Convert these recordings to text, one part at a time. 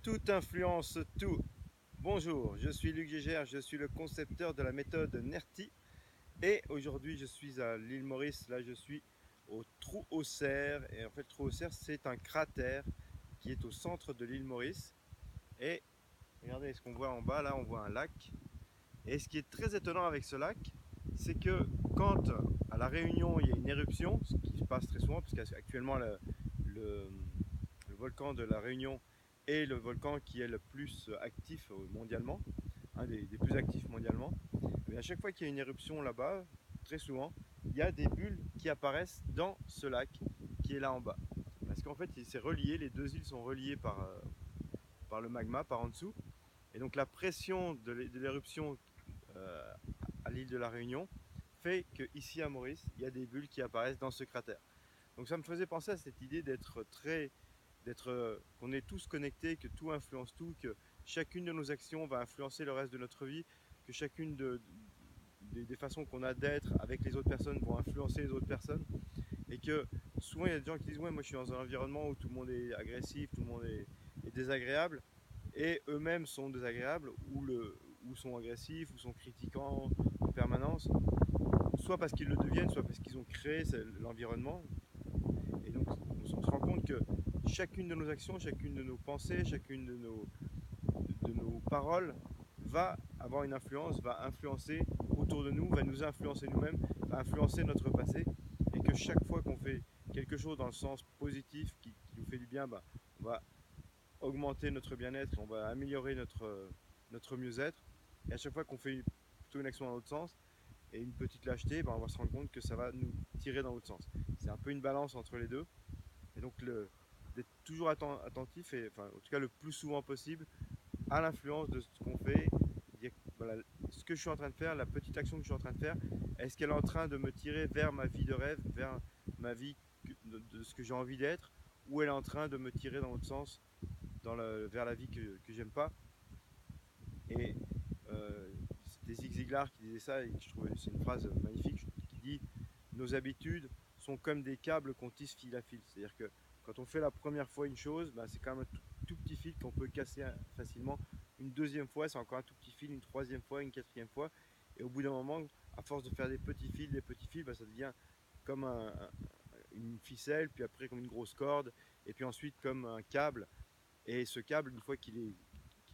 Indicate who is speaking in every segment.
Speaker 1: Tout influence tout. Bonjour, je suis Luc Gégère, je suis le concepteur de la méthode NERTI et aujourd'hui je suis à l'île Maurice, là je suis au Trou aux Cerfs et en fait le Trou aux Cerfs c'est un cratère qui est au centre de l'île Maurice et regardez ce qu'on voit en bas là, on voit un lac et ce qui est très étonnant avec ce lac c'est que quand à la Réunion il y a une éruption, ce qui se passe très souvent parce qu'actuellement le, le volcan de la Réunion est le volcan qui est le plus actif mondialement, un des plus actifs mondialement. Et à chaque fois qu'il y a une éruption là-bas, très souvent, il y a des bulles qui apparaissent dans ce lac qui est là en bas. Parce qu'en fait, c'est relié, les deux îles sont reliées par le magma, par en dessous. Et donc la pression de l'éruption euh, à l'île de la Réunion fait qu'ici à Maurice, il y a des bulles qui apparaissent dans ce cratère. Donc ça me faisait penser à cette idée qu'on est tous connectés, que tout influence tout, que chacune de nos actions va influencer le reste de notre vie, que chacune des façons qu'on a d'être avec les autres personnes vont influencer les autres personnes, et que souvent il y a des gens qui disent ouais moi je suis dans un environnement où tout le monde est agressif, tout le monde est désagréable, et eux-mêmes sont désagréables, ou sont agressifs, ou sont critiquants en permanence, soit parce qu'ils le deviennent, soit parce qu'ils ont créé l'environnement. Et donc, on se rend compte que chacune de nos actions, chacune de nos pensées, chacune de nos paroles va avoir une influence, va influencer autour de nous, va nous influencer nous-mêmes, va influencer notre passé. Et que chaque fois qu'on fait quelque chose dans le sens positif qui nous fait du bien, bah, on va augmenter notre bien-être, on va améliorer notre mieux-être. Et à chaque fois qu'on fait plutôt une action dans l'autre sens, et une petite lâcheté, bah, on va se rendre compte que ça va nous tirer dans l'autre sens. C'est un peu une balance entre les deux. Et donc d'être toujours attentif, et enfin, en tout cas le plus souvent possible, à l'influence de ce qu'on fait. Dire, voilà, ce que je suis en train de faire, la petite action que je suis en train de faire, est-ce qu'elle est en train de me tirer vers ma vie de rêve, vers ma vie de ce que j'ai envie d'être, ou elle est en train de me tirer dans l'autre sens, vers la vie que j'aime pas. Et c'était Zig Ziglar qui disait ça, et je trouvais c'est une phrase magnifique qui dit nos habitudes sont comme des câbles qu'on tisse fil à fil. C'est-à-dire que quand on fait la première fois une chose, ben, c'est quand même un tout petit fil qu'on peut casser facilement. Une deuxième fois, c'est encore un tout petit fil, une troisième fois, une quatrième fois. Et au bout d'un moment, à force de faire des petits fils, ben, ça devient comme une ficelle, puis après comme une grosse corde, et puis ensuite comme un câble. Et ce câble, une fois qu'il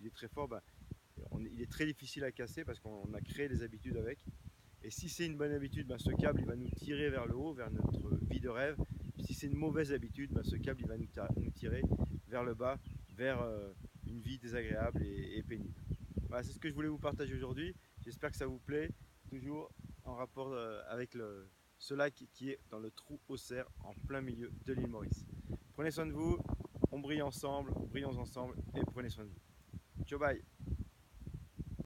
Speaker 1: est très fort, ben, il est très difficile à casser parce qu'on a créé des habitudes avec. Et si c'est une bonne habitude, ben, ce câble il va nous tirer vers le haut, vers notre vie de rêve. Si c'est une mauvaise habitude, ben, ce câble il va nous tirer vers le bas, vers une vie désagréable et pénible. Voilà, c'est ce que je voulais vous partager aujourd'hui. J'espère que ça vous plaît, toujours en rapport avec ce lac qui est dans le Trou aux Cerfs, en plein milieu de l'île Maurice. Prenez soin de vous, on brille ensemble, brillons ensemble et prenez soin de vous. Ciao, bye.